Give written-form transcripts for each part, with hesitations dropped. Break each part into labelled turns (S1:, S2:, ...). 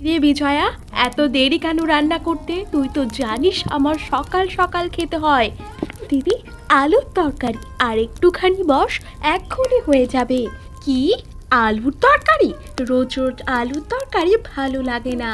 S1: রে বিজয়া, এত দেরি কেন রান্না করতে? তুই তো জানিস আমার সকাল সকাল খেতে হয়। দিদি, আলুর তরকারি আর একটুখানি বস, এক্ষুনি হয়ে যাবে। কি? আলুর তরকারি? রোজ রোজ আলুর তরকারি ভালো লাগে না।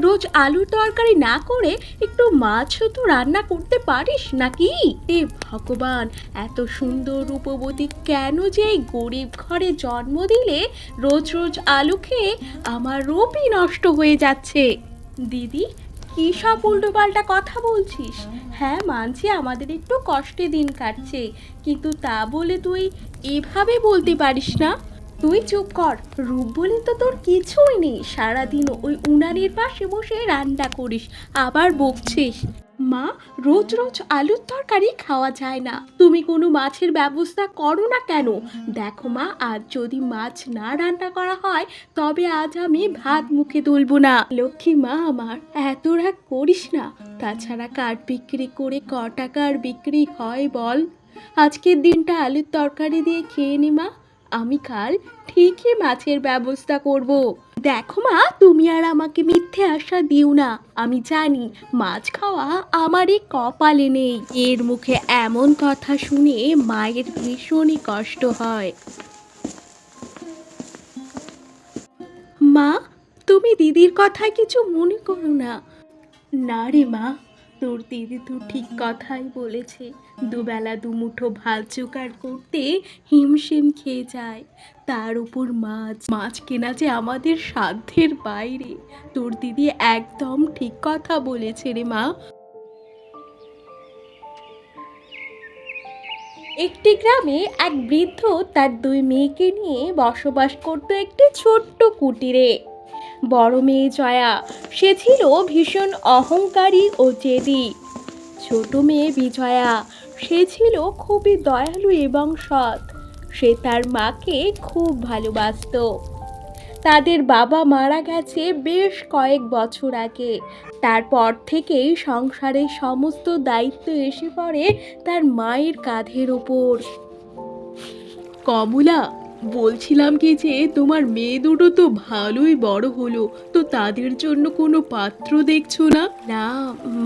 S1: রোজ আলুর তরকারি না করে একটু মাছও তো রান্না করতে পারিস নাকি? এ ভগবান, এত সুন্দর রূপবতী কেন যে এই গরিব ঘরে জন্ম দিলে? রোজ রোজ আলু খেয়ে আমার রূপই নষ্ট হয়ে যাচ্ছে। দিদি, কি সব উল্টোপাল্টা কথা বলছিস? হ্যাঁ, মানছি আমাদের একটু কষ্টে দিন কাটছে, কিন্তু তা বলে তুই এভাবে বলতে পারিস না। তুই চুপ কর। রূপ বলে তো তোর কিছুই নেই, সারাদিন ওই উনানের পাশে বসে রান্না করিস, আবার বকছিস। মা, রোজ রোজ আলুর তরকারি খাওয়া যায় না। তুমি কোনো মাছের ব্যবস্থা করো না কেন? দেখো মা, আজ যদি মাছ না রান্না করা হয় তবে আজ আমি ভাত মুখে তুলবো না। লক্ষ্মী মা আমার, এত রাগ করিস না। তাছাড়া কাঠ বিক্রি করে ক টাকার বিক্রি হয় বল? আজকের দিনটা আলুর তরকারি দিয়ে খেয়ে নি মা, আমি কাল ঠিকই মাছের ব্যবস্থা করব। দেখো মা, তুমি আর আমাকে মিথ্যে আশা দিও না। আমি জানি মাছ খাওয়া আমার এই কপালে নেই। এর মুখে এমন কথা শুনে মায়ের ভীষণই কষ্ট হয়। মা, তুমি দিদির কথায় কিছু মনে করো না। না রে মা, তোর দিদি তো ঠিক কথাই বলেছে। দুবেলা দুমুঠো ভাত জোগাড় করতে হিমশিম খেয়ে যায়, তার উপর মাছ মাছ কেনা যে আমাদের সাধ্যের বাইরে। তোর দিদি একদম ঠিক কথা বলেছে রে মা। একটি গ্রামে এক বৃদ্ধ তার দুই মেয়েকে নিয়ে বসবাস করত একটি ছোট্ট কুটিরে। বড় মেয়ে জয়া, সে ছিল ভীষণ অহংকারী ও জেদি। ছোট মেয়ে বিজয়া, সে ছিল খুবই দয়ালু এবং সৎ। সে তার মাকে খুব ভালোবাসতো। তাদের বাবা মারা গেছে বেশ কয়েক বছর আগে। তারপর থেকেই সংসারের সমস্ত দায়িত্ব এসে পড়ে তার মায়ের কাঁধের ওপর। কমলা, বলছিলাম কি যে তোমার মেয়ে দুটো তো ভালোই বড় হলো, তো তাদের জন্য কোনো পাত্র দেখছো না? না,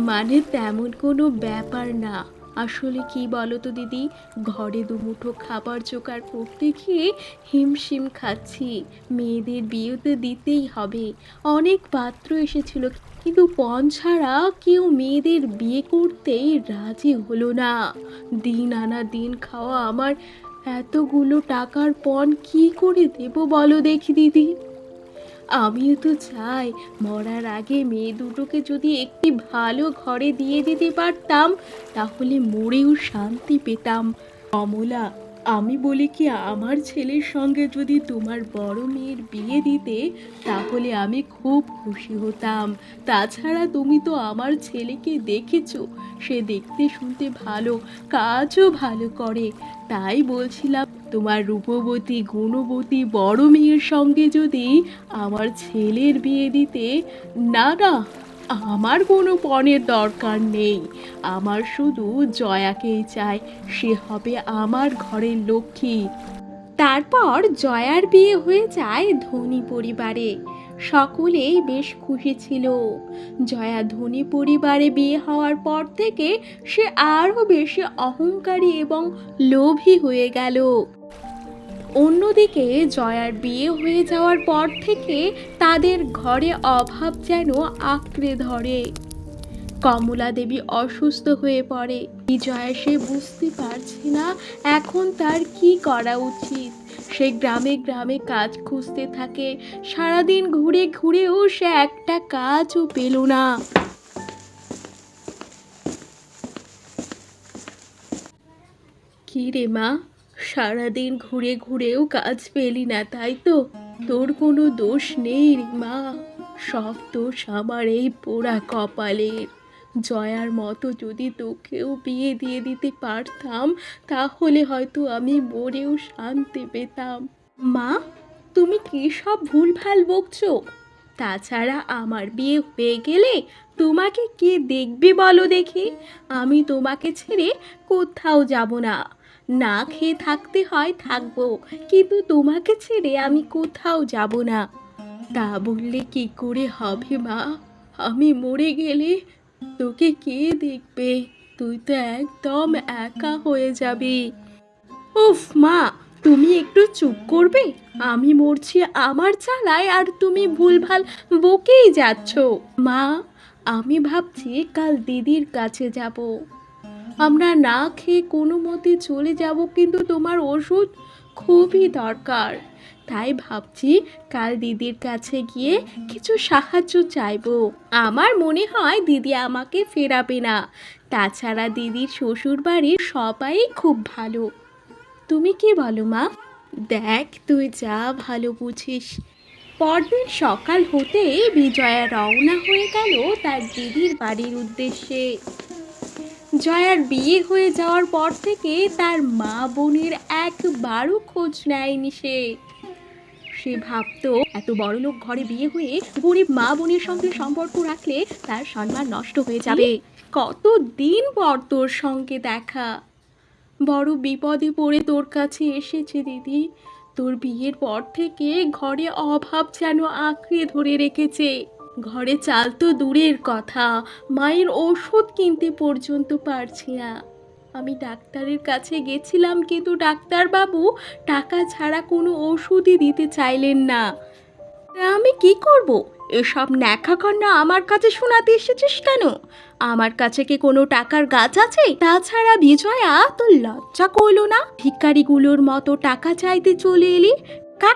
S1: মানে তেমন কোনো ব্যাপার না। আসলে কি বলো তো দিদি, ঘরে দুমুঠো খাবার জোগাড় করতে গিয়ে হিমশিম খাচ্ছি। মেয়েদের বিয়ে তো দিতেই হবে। অনেক পাত্র এসেছিল, কিন্তু পণ ছাড়া কেউ মেয়েদের বিয়ে করতেই রাজি হলো না। দিন আনা দিন খাওয়া আমার, এতগুলো টাকার পণ কি করে দেব বলো দেখি দিদি? আমিও তো চাই মরার আগে মেয়ে দুটোকে যদি একটি ভালো ঘরে দিয়ে দিতে পারতাম, তাহলে মরেও শান্তি পেতাম। কমলা, আমি বলি কি, আমার ছেলের সঙ্গে যদি তোমার বড় মেয়ের বিয়ে দিতে, তাহলে আমি খুব খুশি হতাম। তাছাড়া তুমি তো আমার ছেলেকে দেখেছো, সে দেখতে শুনতে ভালো, কাজও ভালো করে। তাই বলছিলাম তোমার রূপবতী গুণবতী বড় মেয়ের সঙ্গে যদি আমার ছেলের বিয়ে দিতে। না না, আমার কোনো পণের দরকার নেই। আমার শুধু জয়াকেই চাই, সে হবে আমার ঘরের লক্ষ্মী। তারপর জয়ার বিয়ে হয়ে যায় ধনী পরিবারে। সকলেই বেশ খুশি ছিল। জয়া ধনী পরিবারে বিয়ে হওয়ার পর থেকে সে আরও বেশি অহংকারী এবং লোভী হয়ে গেল। অন্যদিকে জয়ার বিয়ে হয়ে যাওয়ার পর থেকে তাদের ঘরে অভাব যেন আঁকড়ে ধরে। কমলা দেবী অসুস্থ হয়ে পড়ে। বিজয়া সে বুঝতে পারছে না এখন তার কি করা উচিত। সে গ্রামে গ্রামে কাজ খুঁজতে থাকে, সারাদিন ঘুরে ঘুরেও সে একটা কাজও পেল না। কি রে মা, সারাদিন ঘুরে ঘুরেও কাজ পেলি না তাই তো? তোর কোনো দোষ নেই রে মা, সব দোষ আমার এই পোড়া কপালের। জয়ার মতো যদি তোকেও বিয়ে দিয়ে দিতে পারতাম, তাহলে হয়তো আমি মরেও শান্তি পেতাম। মা, তুমি কি সব ভুলভাল বকছো? তাছাড়া আমার বিয়ে হয়ে গেলে তোমাকে কে দেখবে বলো দেখি? আমি তোমাকে ছেড়ে কোথাও যাব না। না খেয়ে থাকতে হয় থাকবো, কিন্তু তোমাকে ছেড়ে আমি কোথাও যাব না। তা বললে কি করে হবে মা? আমি মরে গেলে তোকে কে দেখবে? তুই তো একদম একা হয়ে যাবি। উফ মা, তুমি একটু চুপ করবে? আমি মরছি আমার জ্বালায় আর তুমি ভুলভাল বকেই যাচ্ছ। মা, আমি ভাবছি কাল দিদির কাছে যাব। আমরা না খেয়ে কোনো মতে চলে যাব, কিন্তু তোমার ওষুধ খুবই দরকার। তাই ভাবছি কাল দিদির কাছে গিয়ে কিছু সাহায্য চাইবো। আমার মনে হয় দিদি আমাকে ফেরাবে না। তাছাড়া দিদির শ্বশুর বাড়ির সবাই খুব ভালো। তুমি কি বলো মা? দেখ, তুই যা ভালো বুঝিস। পরদিন সকাল হতেই বিজয়া রওনা হয়ে গেল তার দিদির বাড়ির উদ্দেশ্যে। জয়ার বিয়ে হয়ে যাওয়ার পর থেকে তার মা বোনের একবারও খোঁজ নেয়নি সে। সে ভাবতো এত বড়লোক ঘরে বিয়ে হয়ে গরিব মা বোনের সঙ্গে সম্পর্ক রাখলে তার সম্মান নষ্ট হয়ে যাবে। কতদিন পর তোর সঙ্গে দেখা, বড় বিপদে পড়ে তোর কাছে এসেছে দিদি। তোর বিয়ের পর থেকে ঘরে অভাব যেন আঁকড়ে ধরে রেখেছে। ঘরে চাল তো দূরের কথা, মায়ের ওষুধ কিনতে পর্যন্ত পারছি না। আমি ডাক্তারের কাছে গেছিলাম, কিন্তু ডাক্তারবাবু টাকা ছাড়া কোনো ওষুধই দিতে চাইলেন না। তা আমি কি করব? এসব ন্যাকা কান্না আমার কাছে শোনাতে এসেছিস কেন? আমার কাছে কি কোনো টাকার গাছ আছে? তাছাড়া বিজয়া, তোর লজ্জা করলো না? ভিখারিগুলোর মতো টাকা চাইতে চলে এলি।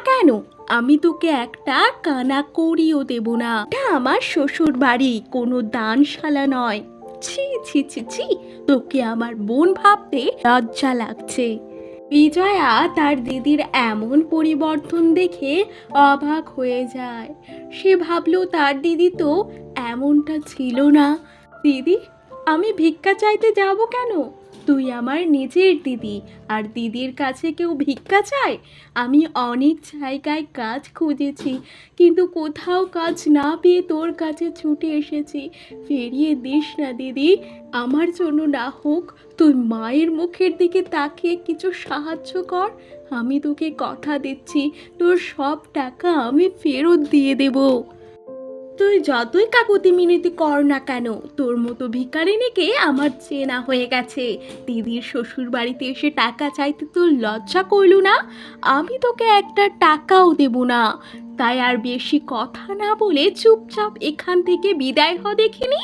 S1: কেন? আমি তোকে একটা কানা করিও দেব না। এটা আমার শ্বশুর বাড়ি, কোনো দানশালা নয়। ছি ছি ছি ছি, তোকে আমার বোন ভাবতে লজ্জা লাগছে। বিজয়া তার দিদির এমন পরিবর্তন দেখে অবাক হয়ে যায়। সে ভাবল তার দিদি তো এমনটা ছিল না। দিদি, আমি ভিক্ষা চাইতে যাব কেন? তুই আমার নিজের দিদি, আর দিদির কাছে কেউ ভিক্ষা চায়? আমি অনেক জায়গায় কাজ খুঁজেছি, কিন্তু কোথাও কাজ না পেয়ে তোর কাছে ছুটে এসেছি। ফিরিয়ে দিস না দিদি। আমার জন্য না হোক, তুই মায়ের মুখের দিকে তাকিয়ে কিছু সাহায্য কর। আমি তোকে কথা দিচ্ছি, তোর সব টাকা আমি ফেরত দিয়ে দেব। তুই যতই কাকুতি মিনতি কর না কেন, তোর মতো ভিখারিনীকে আমার চেনা হয়ে গেছে। দিদির শ্বশুর বাড়িতে এসে টাকা চাইতে তোর লজ্জা করলু না? আমি তোকে একটা টাকাও দেব না। তাই আর বেশি কথা না বলে চুপচাপ এখান থেকে বিদায় হ দেখিনি।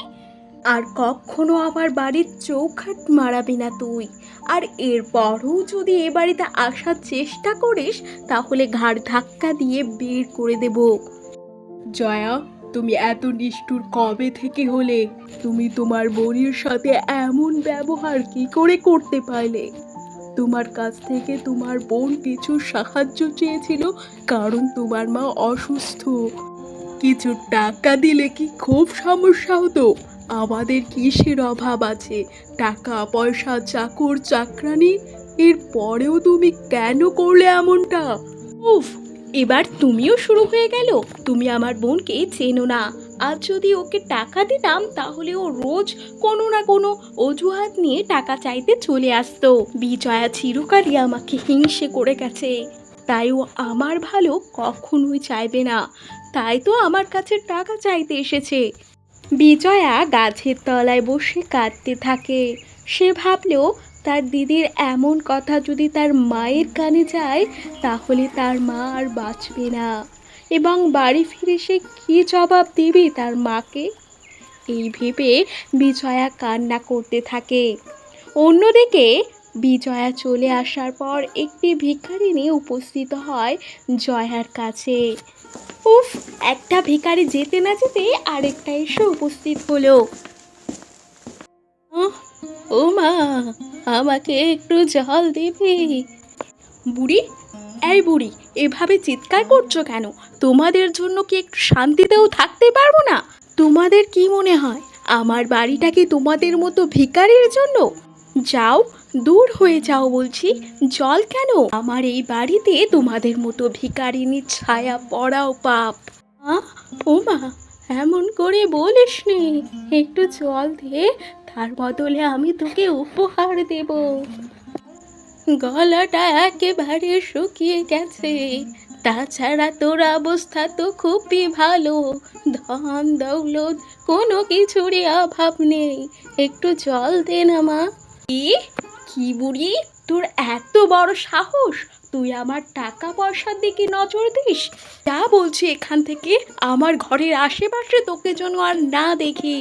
S1: আর কখনো আমার বাড়ির চৌখাট মারাবি না তুই। আর এরপরও যদি এ বাড়িতে আসার চেষ্টা করিস, তাহলে ঘাড় ধাক্কা দিয়ে বের করে দেব। জয়া, তুমি এত নিষ্ঠুর কবে থেকে হলে? তুমি তোমার বোনের সাথে এমন ব্যবহার কি করে করতে পারলে? তোমার কাছ থেকে তোমার বোন কিছু সাহায্য চেয়েছিল, কারণ তোমার মা অসুস্থ। কিছু টাকা দিলে কি খুব সমস্যা হতো? আমাদের কিসের অভাব আছে? টাকা পয়সা, চাকর চাকরানি, এর পরেও তুমি কেন করলে এমনটা? উফ, এবার তুমিও শুরু হয়ে গেল। তুমি আমার বোনকে চেনো না। আজ যদি ওকে টাকা দিতাম, তাহলে ও রোজ কোনো না কোনো অজুহাত নিয়ে টাকা চাইতে চলে আসতো। বিজয়া চিরকালই আমাকে হিংসে করে গেছে, তাই ও আমার ভালো কখনোই চাইবে না। তাই তো আমার কাছে টাকা চাইতে এসেছে। বিজয়া গাছের তলায় বসে কাঁদতে থাকে। সে ভাবলো তার দিদির এমন কথা যদি তার মায়ের কানে যায়, তাহলে তার মা আর বাঁচবে না, এবং বাড়ি ফিরে সে কী জবাব দেবে তার মাকে। এই ভেবে বিজয়া কান্না করতে থাকে। অন্যদিকে বিজয়া চলে আসার পর একটি ভিখারিনী উপস্থিত হয় জয়ার কাছে। উফ, একটা ভিখারি যেতে না যেতে আরেকটা এসে উপস্থিত হলো। ও মা, আমাকে একটু জল দেবে? বুড়ি, এই বুড়ি, এভাবে চিৎকার করছো কেন? তোমাদের জন্য কি একটু শান্তিতেও থাকতে পারবো না? তোমাদের কি মনে হয় আমার বাড়িটা কি তোমাদের মতো ভিখারির জন্য? যাও, দূর হয়ে যাও বলছি। জল কেন? আমার এই বাড়িতে তোমাদের মতো ভিখারিনীর ছায়া পড়াও পাপ। ও মা, এমন করে বলিস নি। একটু জল দে, তার বদলে আমি তোকে উপহার দেব। গলাটা একেবারে শুকিয়ে গেছে। তাছাড়া তোর অবস্থা তো খুবই ভালো, ধন দৌলত কোনো কিছুরই অভাব নেই। একটু জল দে না মা। কি কি বুড়ি, তোর এত বড় সাহস, তুই আমার টাকা পয়সার দিকে নজর দিস? যা বলছি এখান থেকে, আমার ঘরের আশেপাশে তোকে যেন আর না দেখি।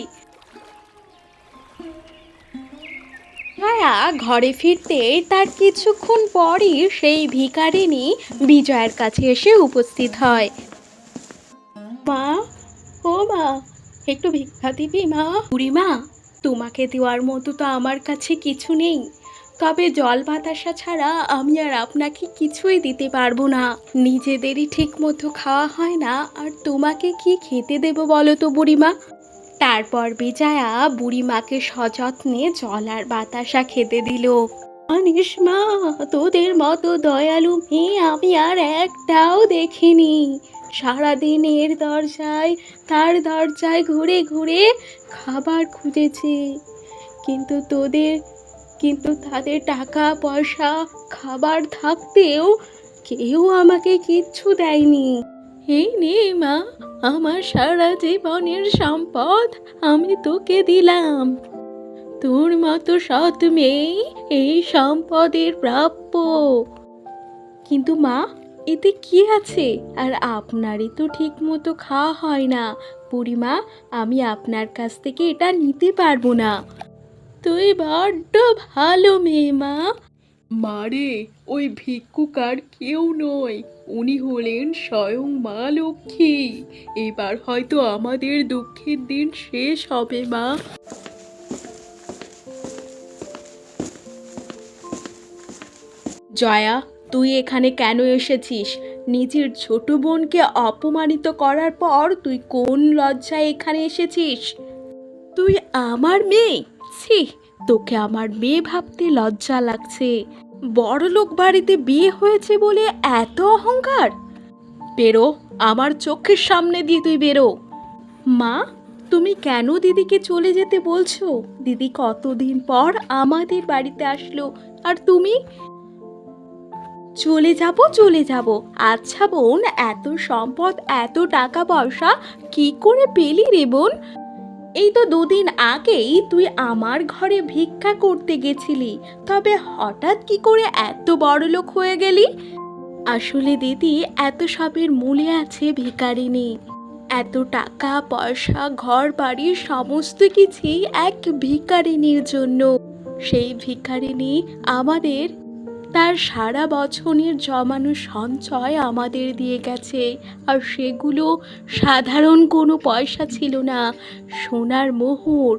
S1: ছায়া ঘরে ফিরতে তার কিছুক্ষণ পরই সেই ভিখারিনী বিজয়ের কাছে এসে উপস্থিত হয়। মা, ও মা, একটু ভিক্ষা দিবি মা? বুড়িমা, তোমাকে দেওয়ার মতো তো আমার কাছে কিছু নেই, তবে জল বাতাসা ছাড়া আমি আর আপনাকে কিছুই দিতে পারবো না। নিজেদেরই ঠিক মতো খাওয়া হয় না, আর তোমাকে কি খেতে দেবো বলো তো বুড়িমা? তারপর বিজয়া বুড়িমাকে সযত্নে জল আর বাতাসা খেতে দিল। জানিস মা, তোদের মতো দয়ালু মেয়ে আমি আর একটাও দেখিনি। সারাদিন এর দরজায় তার দরজায় ঘুরে ঘুরে খাবার খুঁজেছি, কিন্তু তাদের টাকা পয়সা খাবার থাকতেও কেউ আমাকে কিচ্ছু দেয়নি। এই নে মা, আমার সারা জীবনের সম্পদ আমি তোকে দিলাম। তোর মতো সৎ মেয়ে এই সম্পদের প্রাপ্য। কিন্তু মা, এতে কি আছে? আর আপনারই তো ঠিক মতো খাওয়া হয় না। বুড়িমা, আমি আপনার কাছ থেকে এটা নিতে পারবো না। তুই বড্ড ভালো মেয়ে মা। মারে, ওই ভিক্ষুক আর কেউ নয়, উনি হলেন স্বয়ং মা লক্ষ্মী। এবার হয়তো আমাদের দুঃখের দিন শেষ হবে মা। জয়া, তুই এখানে কেন এসেছিস? নিজের ছোট বোনকে অপমানিত করার পর তুই কোন লজ্জায় এখানে এসেছিস? তুই আমার মেয়ে? ছি, তোকে আমার মেয়ে ভাবতে লজ্জা লাগছে। বড়লোক বাড়িতে বিয়ে হয়েছে বলে এত অহংকার? বেরো, আমার চোখের সামনে দিয়ে তুই বেরো। মা, তুমি কেন দিদিকে চলে যেতে বলছো? দিদি কতদিন পর আমাদের বাড়িতে আসলো, আর তুমি? চলে যাব। আচ্ছা বোন, এত সম্পদ এত টাকা পয়সা কি করে পেলি রে বোন? এই তো দুদিন আগেই তুই আমার ঘরে ভিক্ষা করতে গেছিলি, তবে হঠাৎ কি করে এত বড়লোক হয়ে গেলি? আসলে দিদি, এত সবের মূলে আছে ভিখারিনী। এত টাকা পয়সা ঘর বাড়ি সমস্ত কিছুই এক ভিখারিনীর জন্য। সেই ভিখারিনী আমাদের তার সারা বছরের জমানো সঞ্চয় আমাদের দিয়ে গেছে, আর সেগুলো সাধারণ কোনো পয়সা ছিল না, সোনার মোহর।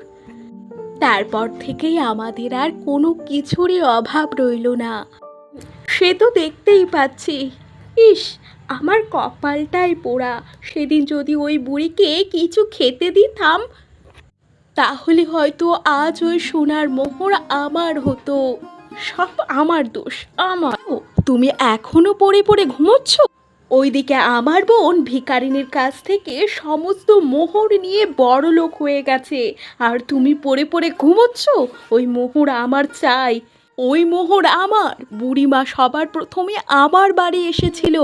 S1: তারপর থেকেই আমাদের আর কোনো কিছুরই অভাব রইল না। সে তো দেখতেই পাচ্ছি। ইস, আমার কপালটাই পোড়া। সেদিন যদি ওই বুড়িকে কিছু খেতে দিতাম, তাহলে হয়তো আজ ওই সোনার মোহর আমার হতো। সব আমার দোষ, আমার। তুমি এখনো পড়ে পড়ে ঘুমোচ্ছ? ওইদিকে আমার বোন ভিখারিনীর কাছ থেকে সমস্ত মোহর নিয়ে বড়লোক হয়ে গেছে, আর তুমি পড়ে পড়ে ঘুমোচ্ছ? ওই মোহর আমার চাই, ওই মোহর আমার। বুড়িমা সবার প্রথমে আমার বাড়ি এসেছিল।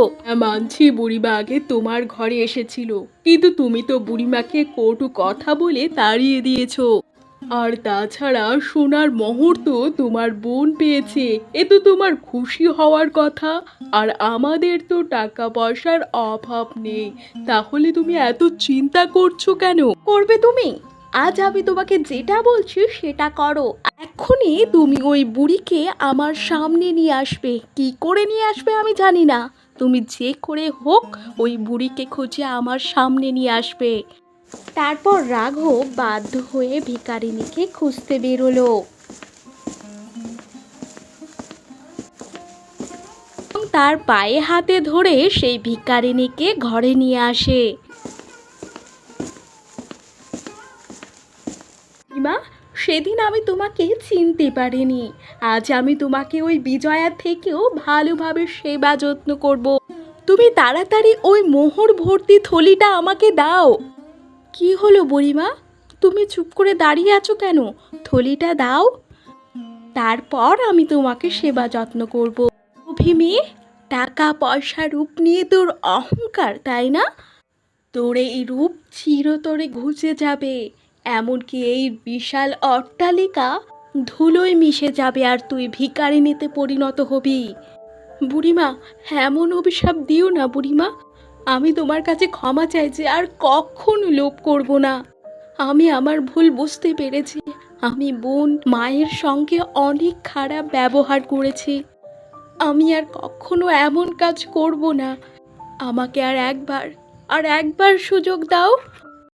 S1: মানছি বুড়িমা আগে তোমার ঘরে এসেছিল, কিন্তু তুমি তো বুড়িমাকে কটু কথা বলে তাড়িয়ে দিয়েছো। আর তাছাড়া সোনার মোহর তো তোমার বোন পেয়েছে, এ তো তোমার খুশি হওয়ার কথা। আর আমাদের তো টাকা পয়সার অভাব নেই, তাহলে তুমি এত চিন্তা করছো কেন? করবে তুমি? আজ আমি তোমাকে যেটা বলছি সেটা করো। এক্ষুনি তুমি ওই বুড়িকে আমার সামনে নিয়ে আসবে। কি করে নিয়ে আসবে আমি জানি না, তুমি যে করে হোক ওই বুড়িকে খুঁজে আমার সামনে নিয়ে আসবে। তারপর রাঘব বাধ্য হয়ে ভিখারিনীকে খুঁজতে বেরোলো। তার পায়ে হাতে ধরে সেই ভিখারিনীকে ঘরে নিয়ে আসে। মা, সেদিন আমি তোমাকে চিনতে পারিনি। আজ আমি তোমাকে ওই বিজয়ার থেকেও ভালোভাবে সেবা যত্ন করব। তুমি তাড়াতাড়ি ওই মোহর ভর্তি থলিটা আমাকে দাও। কি হলো বুড়িমা, তুমি চুপ করে দাঁড়িয়ে আছো কেন? থলিটা দাও। তারপর আমি তোমাকে সেবা যত্ন করব। লোভী মেয়ে, টাকা পয়সা রূপ নিয়ে তোর অহংকার, তাই না? তোর এই রূপ চিরতরে ঘুচে যাবে, এমনকি এই বিশাল অট্টালিকা ধুলোয় মিশে যাবে আর তুই ভিখারিনীতে পরিণত হবি। বুড়িমা, এমন অভিশাপ দিও না বুড়িমা। আমি তোমার কাছে ক্ষমা চাইছি, আর কখনো লোভ করব না। আমি আমার ভুল বুঝতে পেরেছি। আমি বোন মায়ের সঙ্গে অনেক খারাপ ব্যবহার করেছি। আমি আর কখনো এমন কাজ করব না। আমাকে আর একবার সুযোগ দাও।